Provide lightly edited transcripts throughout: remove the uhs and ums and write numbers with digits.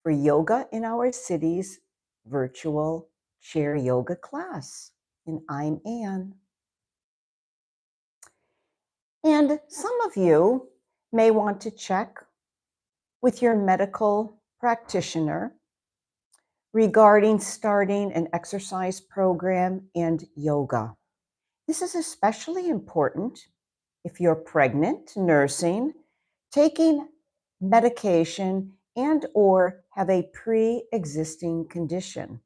for Yoga in Our City's virtual chair yoga class. And I'm Anne. And some of you may want to check with your medical practitioner regarding starting an exercise program and yoga. This is especially important if you're pregnant, nursing, taking medication, and or have a pre-existing condition.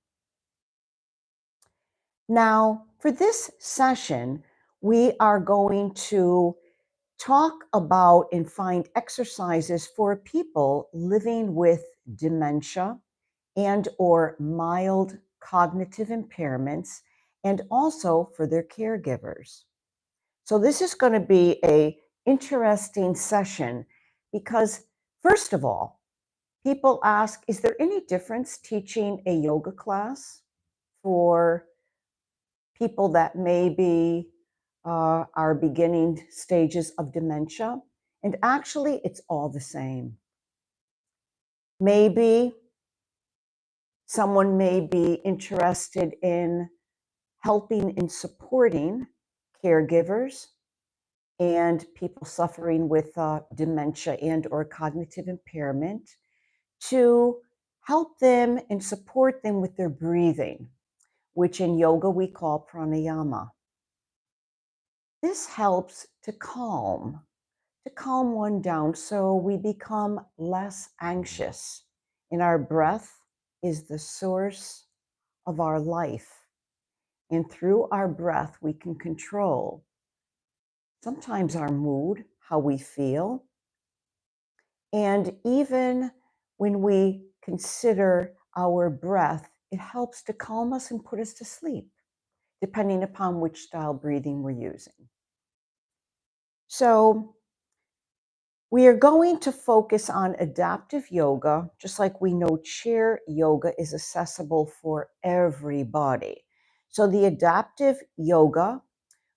Now, for this session, we are going to talk about and find exercises for people living with dementia and or mild cognitive impairments, and also for their caregivers. So this is going to be an interesting session because, first of all, people ask, is there any difference teaching a yoga class for people that maybe are beginning stages of dementia? And actually, it's all the same. Maybe someone may be interested in helping and supporting caregivers and people suffering with dementia and or cognitive impairment to help them and support them with their breathing, which in yoga we call pranayama. This helps to calm one down so we become less anxious. And our breath is the source of our life. And through our breath, we can control sometimes our mood, how we feel. And even when we consider our breath, it helps to calm us and put us to sleep, depending upon which style breathing we're using. So we are going to focus on adaptive yoga, just like we know chair yoga is accessible for everybody. So the adaptive yoga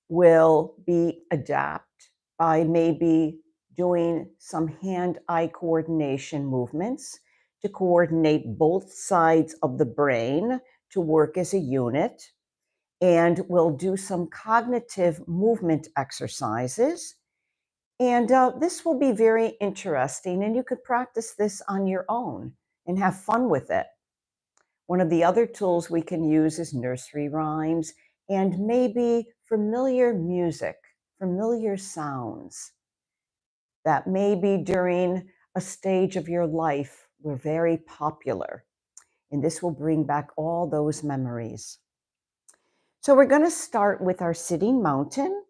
will be adapt by maybe doing some hand-eye coordination movements to coordinate both sides of the brain to work as a unit. And we'll do some cognitive movement exercises. And this will be very interesting, and you could practice this on your own and have fun with it. One of the other tools we can use is nursery rhymes and maybe familiar music, familiar sounds that maybe during a stage of your life were very popular. And this will bring back all those memories. So we're going to start with our sitting mountain.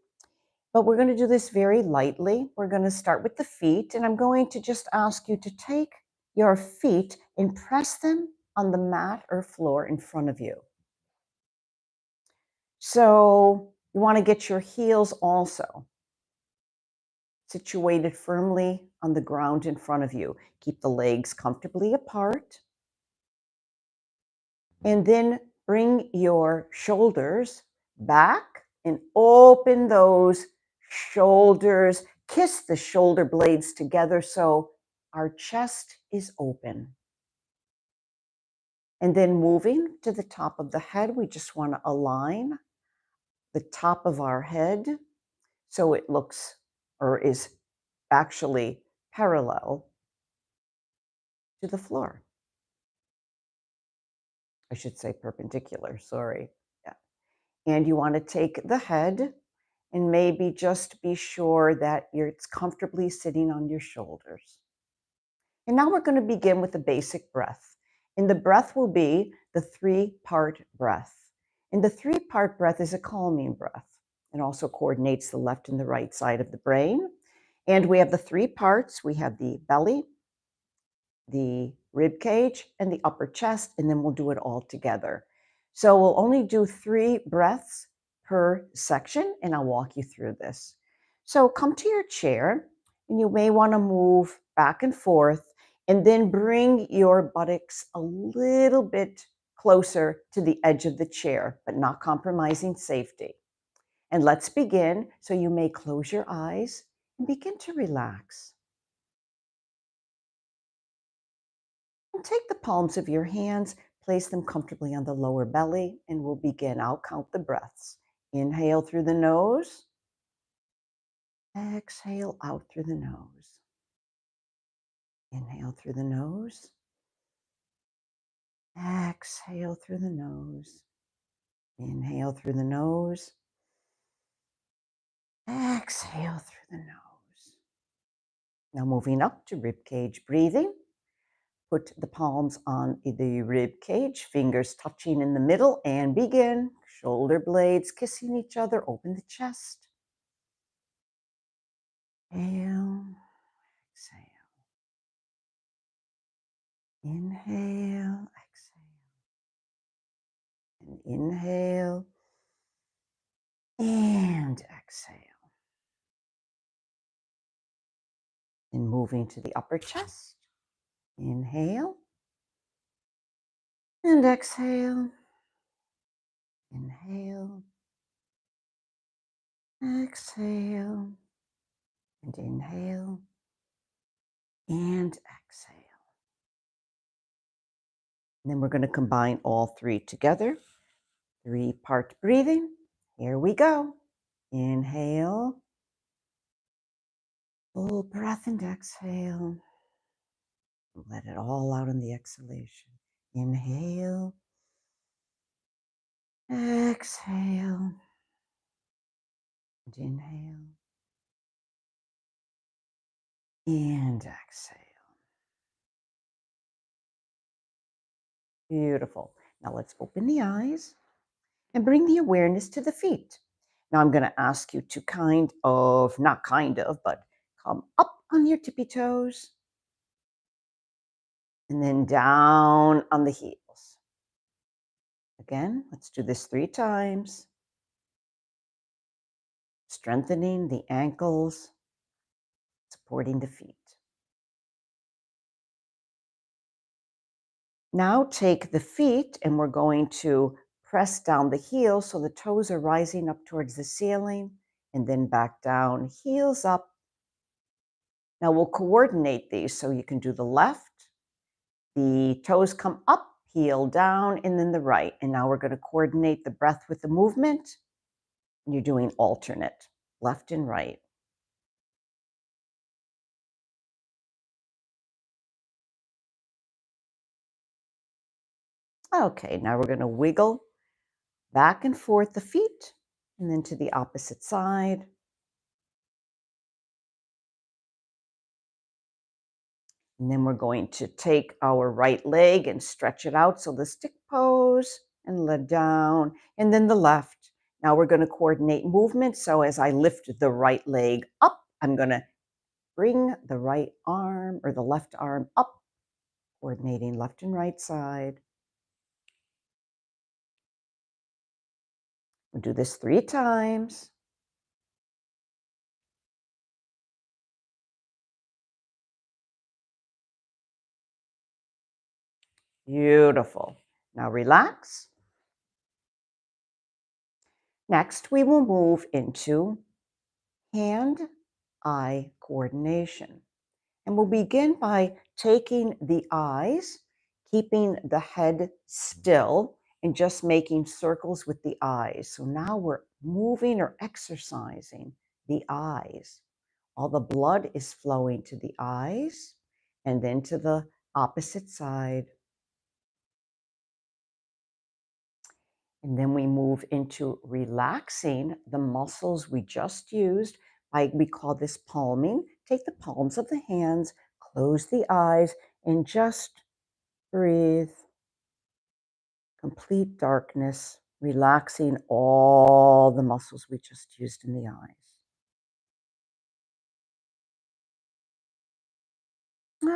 But we're going to do this very lightly. We're going to start with the feet, and I'm going to just ask you to take your feet and press them on the mat or floor in front of you. So you want to get your heels also situated firmly on the ground in front of you. Keep the legs comfortably apart. And then bring your shoulders back and open those shoulders. Kiss the shoulder blades together so our chest is open. And then moving to the top of the head, we just want to align the top of our head so it looks or is actually parallel to the floor. I should say perpendicular, sorry. Yeah. And you want to take the head and maybe just be sure that it's comfortably sitting on your shoulders. And now we're going to begin with the basic breath. And the breath will be the 3-part breath. And the 3-part breath is a calming breath. It also coordinates the left and the right side of the brain. And we have the 3 parts. We have the belly, the rib cage, and the upper chest, and then we'll do it all together. So we'll only do 3 breaths per section, and I'll walk you through this. So come to your chair, and you may want to move back and forth, and then bring your buttocks a little bit closer to the edge of the chair, but not compromising safety. And let's begin. So you may close your eyes and begin to relax. And take the palms of your hands, place them comfortably on the lower belly, and we'll begin. I'll count the breaths. Inhale through the nose. Exhale out through the nose. Inhale through the nose. Exhale through the nose. Inhale through the nose. Exhale through the nose. Now moving up to rib cage breathing. Put the palms on the rib cage, fingers touching in the middle, and begin. Shoulder blades kissing each other. Open the chest. Inhale, exhale. Inhale, exhale. And inhale and exhale. And moving to the upper chest. Inhale and exhale. Inhale, exhale, and inhale and exhale. And then we're going to combine all three together. 3-part breathing. Here we go. Inhale, full breath and exhale. Let it all out in the exhalation. Inhale, exhale, and inhale, and exhale. Beautiful. Now let's open the eyes and bring the awareness to the feet. Now I'm going to ask you to but come up on your tippy toes and then down on the heels. Again, let's do this 3 times. Strengthening the ankles, supporting the feet. Now take the feet and we're going to press down the heels so the toes are rising up towards the ceiling and then back down, heels up. Now we'll coordinate these so you can do the left, the toes come up, heel down, and then the right. And now we're going to coordinate the breath with the movement. And you're doing alternate, left and right. Okay, now we're going to wiggle back and forth the feet and then to the opposite side. And then we're going to take our right leg and stretch it out. So the stick pose and let down, and then the left. Now we're going to coordinate movement. So as I lift the right leg up, I'm going to bring the right arm or the left arm up, coordinating left and right side. We'll do this 3 times. Beautiful. Now relax. Next, we will move into hand-eye coordination. And we'll begin by taking the eyes, keeping the head still, and just making circles with the eyes. So now we're moving or exercising the eyes. All the blood is flowing to the eyes and then to the opposite side. And then we move into relaxing the muscles we just used. We call this palming. Take the palms of the hands, close the eyes, and just breathe. Complete darkness, relaxing all the muscles we just used in the eyes.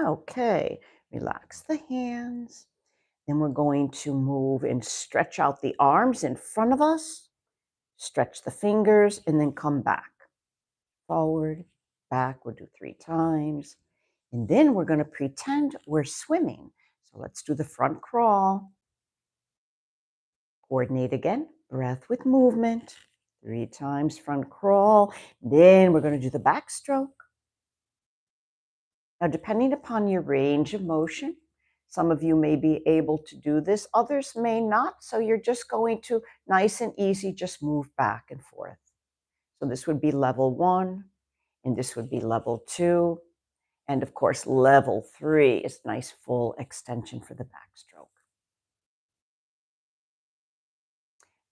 Okay, relax the hands. Then we're going to move and stretch out the arms in front of us. Stretch the fingers and then come back. Forward, back, we'll do 3 times. And then we're going to pretend we're swimming. So let's do the front crawl. Coordinate again, breath with movement. 3 times front crawl. Then we're going to do the backstroke. Now, depending upon your range of motion, Some of you may be able to do this, others may not. So you're just going to, nice and easy, just move back and forth. So this would be level 1, and this would be level 2. And of course, level 3 is nice full extension for the backstroke.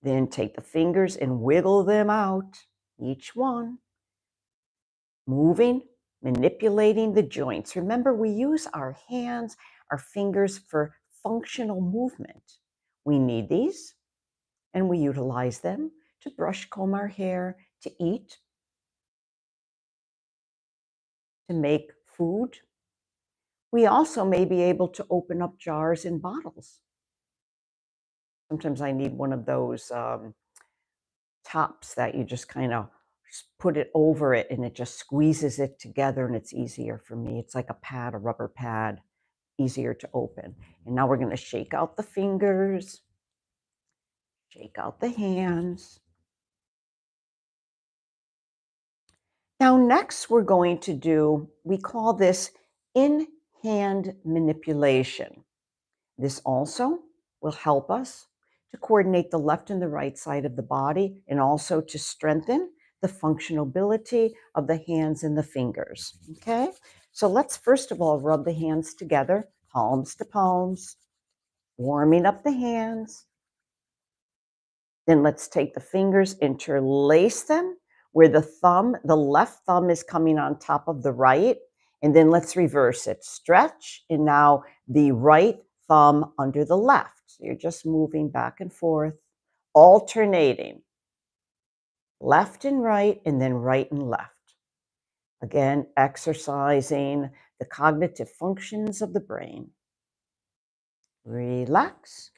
Then take the fingers and wiggle them out, each one, moving, manipulating the joints. Remember, we use our hands, our fingers for functional movement. We need these, and we utilize them to brush, comb our hair, to eat, to make food. We also may be able to open up jars and bottles. Sometimes I need one of those tops that you just kind of put it over it and it just squeezes it together, and it's easier for me. It's like a pad, a rubber pad, easier to open. And now we're going to shake out the fingers, shake out the hands. Now, next we're going to do, we call this in-hand manipulation. This also will help us to coordinate the left and the right side of the body, and also to strengthen the functionability of the hands and the fingers. Okay, so let's first of all rub the hands together, palms to palms, warming up the hands. Then let's take the fingers, interlace them where the left thumb is coming on top of the right. And then let's reverse it. Stretch, and now the right thumb under the left. So you're just moving back and forth, alternating left and right, and then right and left. Again, exercising the cognitive functions of the brain. Relax.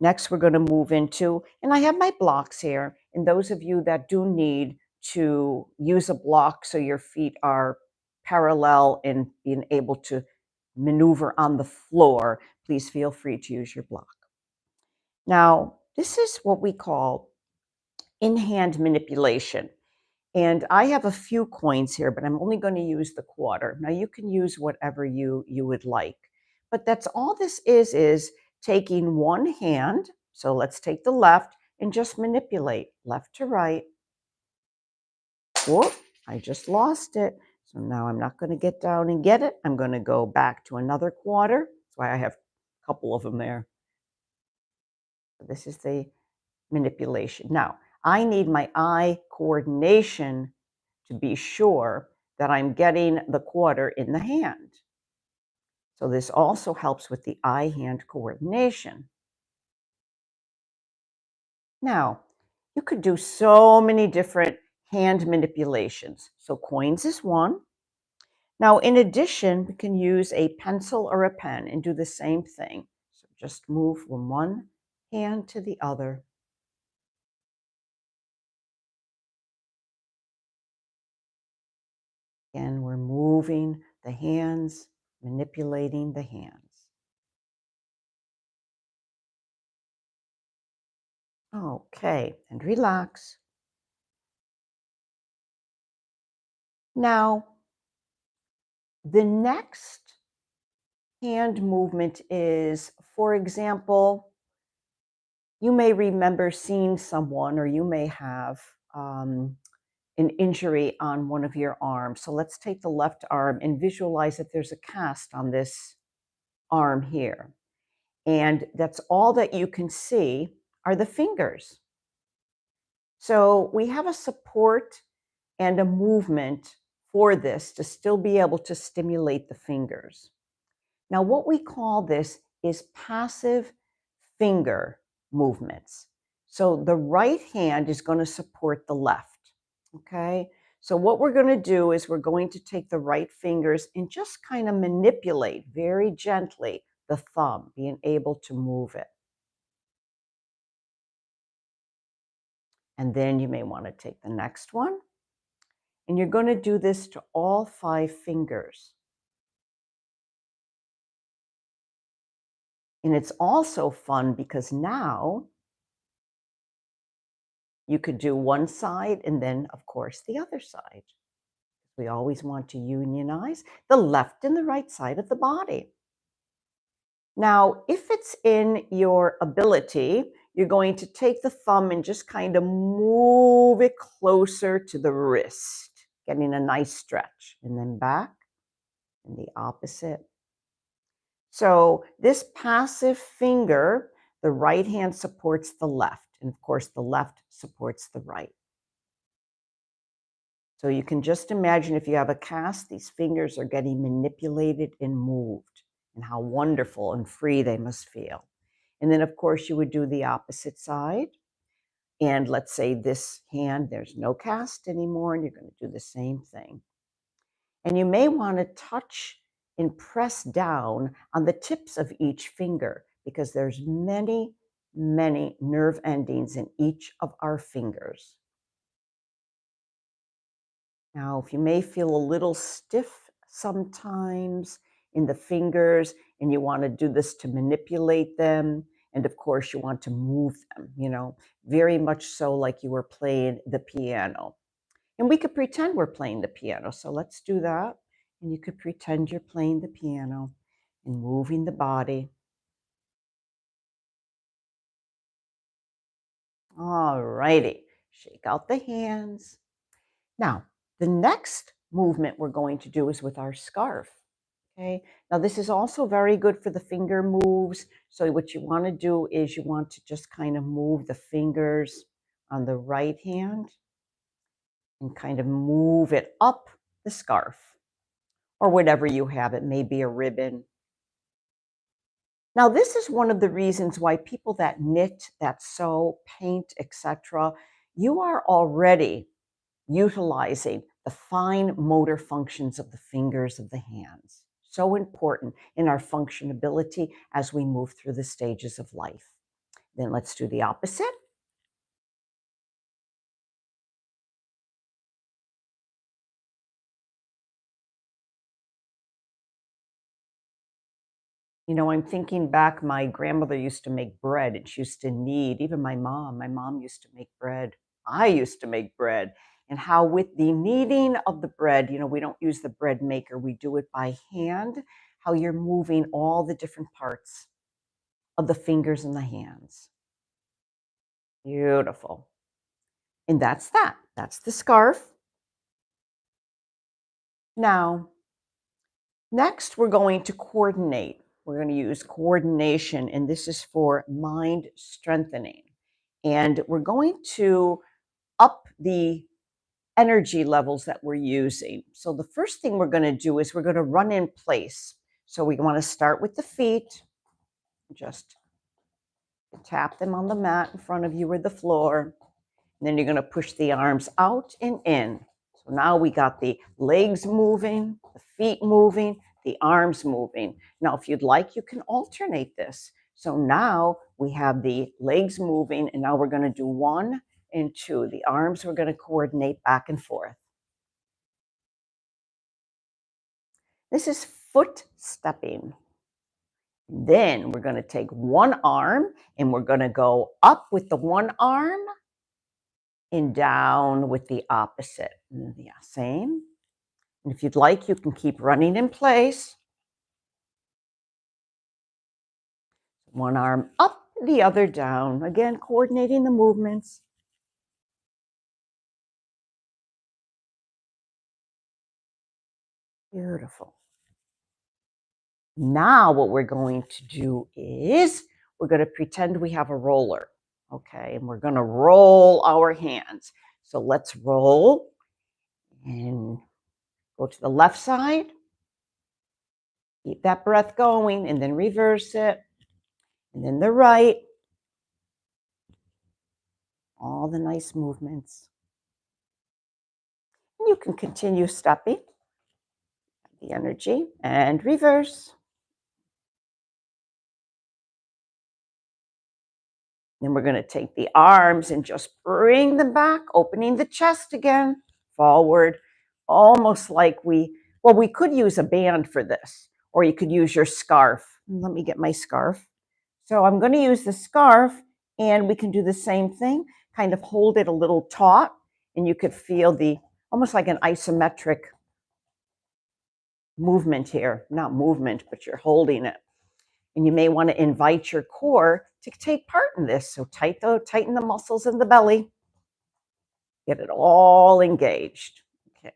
Next, we're going to move into, and I have my blocks here, and those of you that do need to use a block so your feet are parallel and being able to maneuver on the floor, please feel free to use your block. Now, this is what we call in-hand manipulation. And I have a few coins here, but I'm only going to use the quarter. Now, you can use whatever you would like. But that's all this is taking one hand. So let's take the left and just manipulate left to right. Whoop, I just lost it. So now I'm not going to get down and get it. I'm going to go back to another quarter. That's why I have a couple of them there. This is the manipulation. Now, I need my eye coordination to be sure that I'm getting the quarter in the hand. So this also helps with the eye-hand coordination. Now, you could do so many different hand manipulations. So coins is one. Now, in addition, we can use a pencil or a pen and do the same thing. So just move from one hand to the other. Again, we're moving the hands, manipulating the hands. Okay, and relax. Now, the next hand movement is, for example, you may remember seeing someone, or you may have an injury on one of your arms. So let's take the left arm and visualize that there's a cast on this arm here. And that's all that you can see are the fingers. So we have a support and a movement for this to still be able to stimulate the fingers. Now, what we call this is passive finger movements. So the right hand is going to support the left, okay? So what we're going to do is we're going to take the right fingers and just kind of manipulate very gently the thumb, being able to move it. And then you may want to take the next one. And you're going to do this to all 5 fingers. And it's also fun because now you could do one side and then, of course, the other side. We always want to unionize the left and the right side of the body. Now, if it's in your ability, you're going to take the thumb and just kind of move it closer to the wrist, getting a nice stretch, and then back and the opposite. So, this passive finger, the right hand supports the left, and of course, the left supports the right. So, you can just imagine if you have a cast, these fingers are getting manipulated and moved, and how wonderful and free they must feel. And then, of course, you would do the opposite side. And let's say this hand, there's no cast anymore, and you're going to do the same thing. And you may want to touch and press down on the tips of each finger because there's many, many nerve endings in each of our fingers. Now, if you may feel a little stiff sometimes in the fingers and you want to do this to manipulate them, and of course, you want to move them, very much so like you were playing the piano. And we could pretend we're playing the piano. So let's do that. And you could pretend you're playing the piano and moving the body. All righty. Shake out the hands. Now, the next movement we're going to do is with our scarf. Okay. Now, this is also very good for the finger moves. So, what you want to do is you want to just kind of move the fingers on the right hand and kind of move it up the scarf or whatever you have. It may be a ribbon. Now, this is one of the reasons why people that knit, that sew, paint, etc., you are already utilizing the fine motor functions of the fingers of the hands. So important in our functionability as we move through the stages of life. Then let's do the opposite. I'm thinking back, my grandmother used to make bread and she used to knead, even my mom used to make bread. I used to make bread. And how, with the kneading of the bread, we don't use the bread maker, we do it by hand, how you're moving all the different parts of the fingers and the hands. Beautiful. And that's that. That's the scarf. Now, next, we're going to coordinate. We're going to use coordination, and this is for mind strengthening. And we're going to up the energy levels that we're using. So, the first thing we're going to do is we're going to run in place. So, we want to start with the feet, just tap them on the mat in front of you or the floor. And then you're going to push the arms out and in. So now we got the legs moving, the feet moving, the arms moving. Now, if you'd like, you can alternate this. So now we have the legs moving, and now we're going to do 1 and 2. The arms we're going to coordinate back and forth. This is foot stepping. Then we're going to take one arm and we're going to go up with the one arm and down with the opposite. Yeah, same. And if you'd like, you can keep running in place. One arm up, the other down. Again, coordinating the movements. Beautiful. Now what we're going to do is we're going to pretend we have a roller. Okay, and we're going to roll our hands. So let's roll and go to the left side. Keep that breath going and then reverse it. And then the right. All the nice movements. And you can continue stepping the energy and reverse. Then we're going to take the arms and just bring them back, opening the chest again, forward, almost like we could use a band for this, or you could use your scarf. Let me get my scarf. So I'm going to use the scarf, and we can do the same thing, kind of hold it a little taut, and you could feel the almost like an isometric movement here. Not movement, but you're holding it. And you may want to invite your core to take part in this. So tighten the muscles in the belly. Get it all engaged. Okay.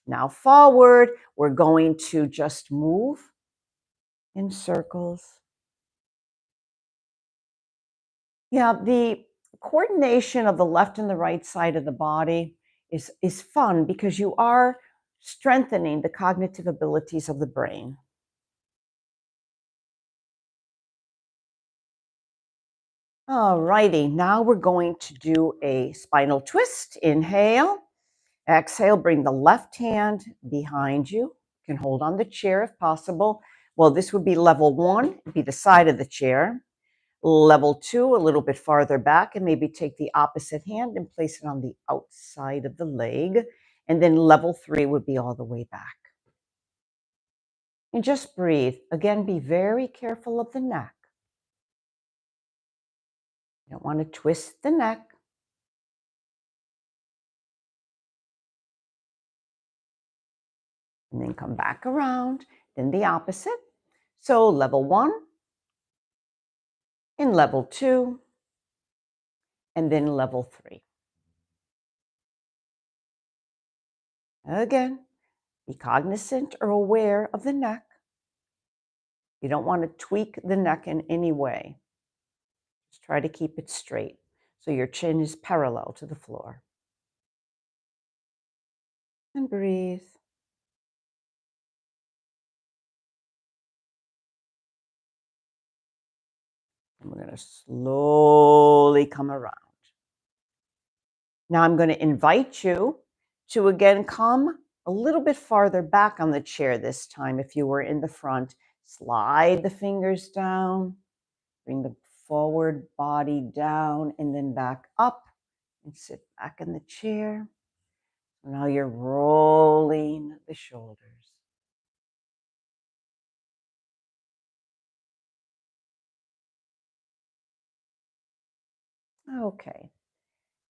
Now forward, we're going to just move in circles. Yeah, the coordination of the left and the right side of the body is fun because you are strengthening the cognitive abilities of the brain. All righty, now we're going to do a spinal twist. Inhale, exhale, bring the left hand behind you. You can hold on the chair if possible. Well, this would be level 1, it'd be the side of the chair. Level 2, a little bit farther back, and maybe take the opposite hand and place it on the outside of the leg. And then level 3 would be all the way back. And just breathe. Again, be very careful of the neck. You don't want to twist the neck. And then come back around, then the opposite. So level 1, and level 2, and then level 3. Again, be cognizant or aware of the neck. You don't want to tweak the neck in any way. Just try to keep it straight so your chin is parallel to the floor. And breathe. And we're going to slowly come around. Now I'm going to invite you to again come a little bit farther back on the chair this time. If you were in the front, slide the fingers down, bring the forward body down and then back up and sit back in the chair. Now you're rolling the shoulders. Okay.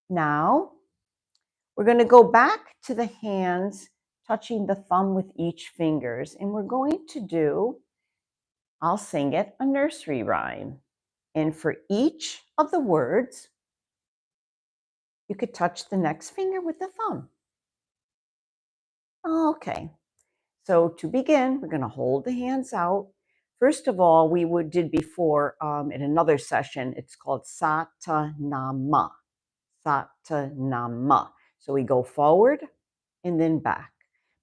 Now we're going to go back to the hands touching the thumb with each fingers, and we're going to do, I'll sing it, a nursery rhyme. And for each of the words, you could touch the next finger with the thumb. Okay. So to begin, we're going to hold the hands out. First of all, did before in another session, it's called Satanama. Satanama. So we go forward and then back.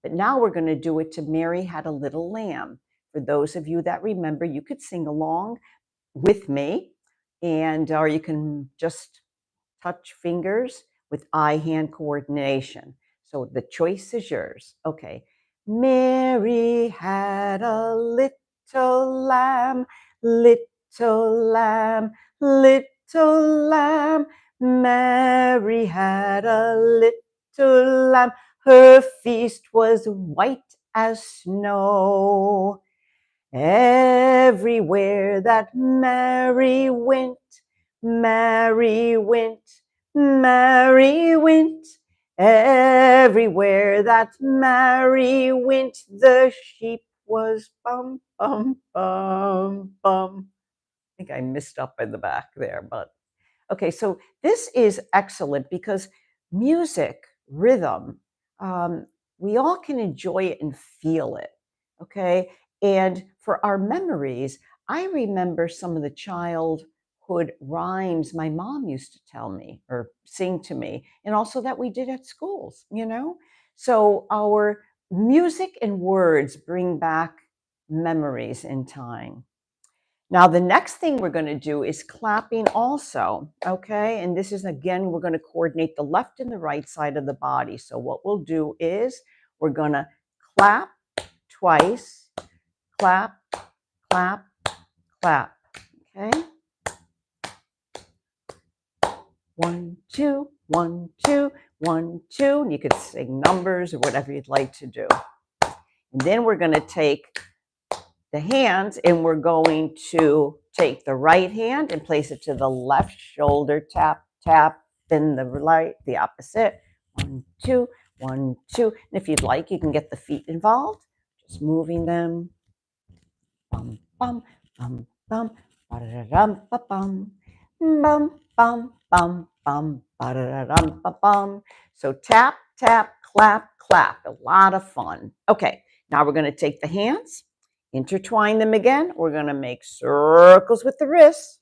But now we're going to do it to Mary Had a Little Lamb. For those of you that remember, you could sing along with me, or you can just touch fingers with eye-hand coordination. So the choice is yours. Okay. Mary had a little lamb, little lamb, little lamb. Mary had a little lamb. Her feast was white as snow. Everywhere that Mary went, Mary went, Mary went. Everywhere that Mary went, the sheep was bum, bum, bum, bum. I think I missed up in the back there, but okay, so this is excellent because music, rhythm, we all can enjoy it and feel it, okay? And for our memories, I remember some of the childhood rhymes my mom used to tell me or sing to me, and also that we did at schools, you know? So our music and words bring back memories in time. Now, the next thing we're going to do is clapping also, okay? And this is, again, we're going to coordinate the left and the right side of the body. So what we'll do is we're going to clap twice, clap, clap, clap, okay? 1, 2, 1, 2, 1, 2. And you could sing numbers or whatever you'd like to do. And then we're going to take the hands and we're going to take the right hand and place it to the left shoulder, tap, tap, then the right, the opposite. 1, 2, 1, 2. And if you'd like, you can get the feet involved, just moving them. Bum, bum, bum, bum, ba-da-da-dum, ba-bum, bum, bum, bum, bum, ba-da-da-dum, ba-bum. So tap, tap, clap, clap. A lot of fun. Okay, now we're going to take the hands, intertwine them again. We're going to make circles with the wrists.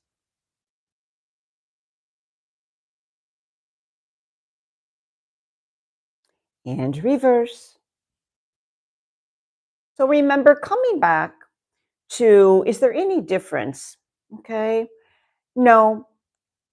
And reverse. So remember, coming back to, is there any difference? Okay, no,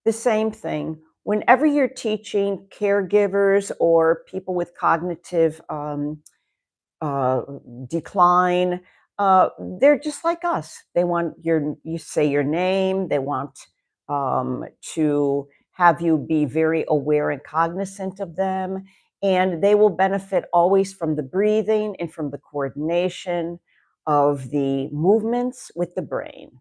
the same thing. Whenever you're teaching caregivers or people with cognitive uh, decline, they're just like us. They want you say your name. They want to have you be very aware and cognizant of them. And they will benefit always from the breathing and from the coordination of the movements with the brain.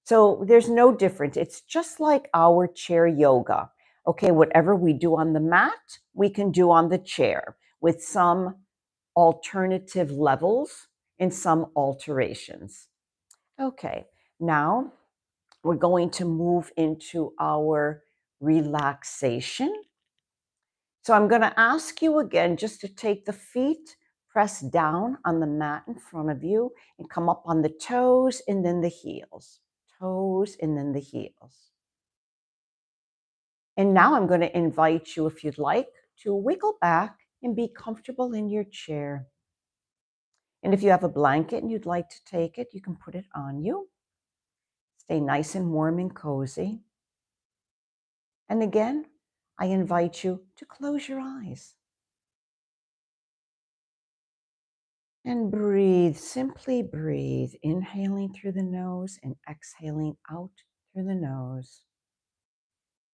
So there's no difference. It's just like our chair yoga. Okay, whatever we do on the mat, we can do on the chair with some alternative levels and some alterations. Okay, now we're going to move into our relaxation. So I'm going to ask you again just to take the feet, press down on the mat in front of you, and come up on the toes and then the heels. Toes and then the heels. And now I'm going to invite you, if you'd like, to wiggle back and be comfortable in your chair. And if you have a blanket and you'd like to take it, you can put it on you. Stay nice and warm and cozy. And again, I invite you to close your eyes and breathe. Simply breathe, inhaling through the nose and exhaling out through the nose.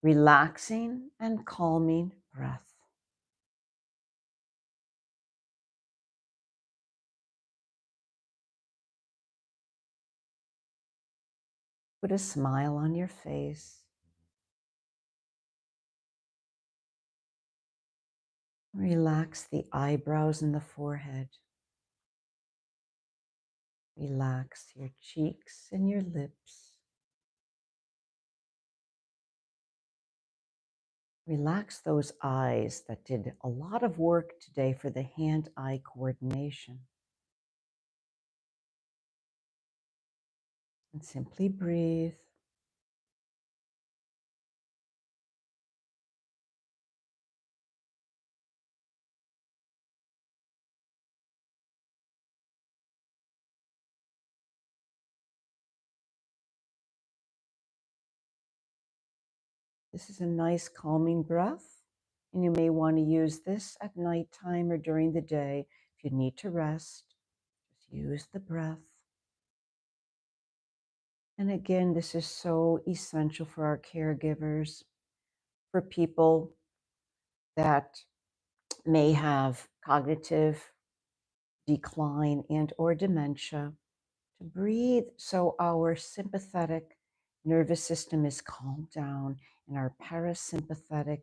Relaxing and calming breath. Put a smile on your face. Relax the eyebrows and the forehead. Relax your cheeks and your lips. Relax those eyes that did a lot of work today for the hand-eye coordination. And simply breathe. This is a nice calming breath, and you may want to use this at nighttime or during the day. If you need to rest, just use the breath. And again, this is so essential for our caregivers, for people that may have cognitive decline and or dementia, to breathe so our sympathetic nervous system is calmed down and our parasympathetic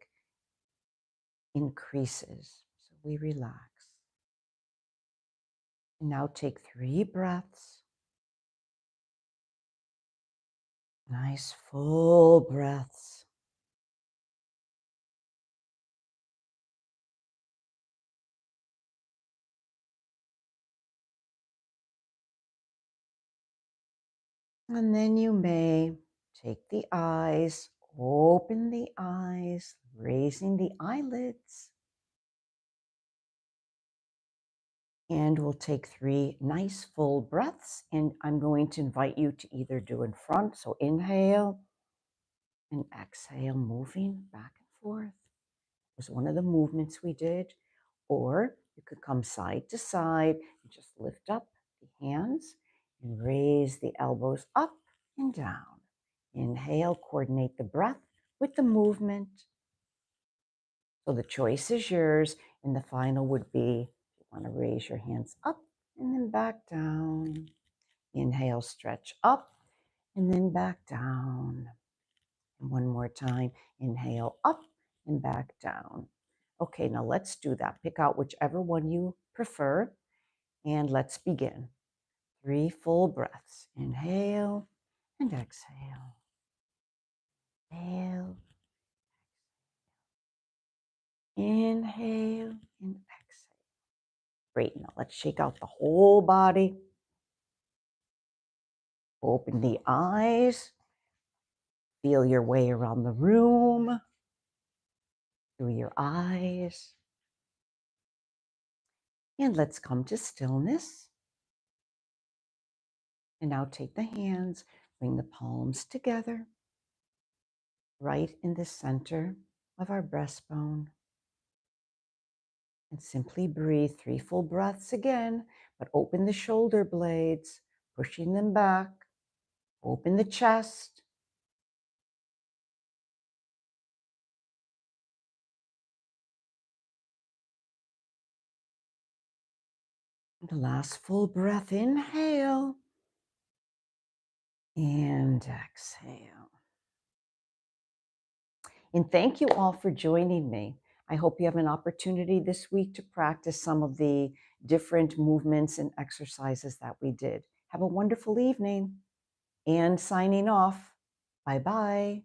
increases. So we relax. And now take 3 breaths. Nice full breaths. And then you may take the eyes, open the eyes, raising the eyelids. And we'll take 3 nice full breaths. And I'm going to invite you to either do in front. So inhale and exhale, moving back and forth. It was one of the movements we did. Or you could come side to side and just lift up the hands and raise the elbows up and down. Inhale, coordinate the breath with the movement. So the choice is yours. And the final would be, you want to raise your hands up and then back down. Inhale, stretch up and then back down. And one more time, inhale up and back down. Okay, now let's do that. Pick out whichever one you prefer and let's begin. 3 full breaths. Inhale and exhale. Inhale, inhale, and exhale. Great. Now let's shake out the whole body. Open the eyes. Feel your way around the room through your eyes. And let's come to stillness. And now take the hands, bring the palms together, right in the center of our breastbone. And simply breathe 3 full breaths again, but open the shoulder blades, pushing them back. Open the chest. And the last full breath, inhale and exhale. And thank you all for joining me. I hope you have an opportunity this week to practice some of the different movements and exercises that we did. Have a wonderful evening. And signing off. Bye-bye.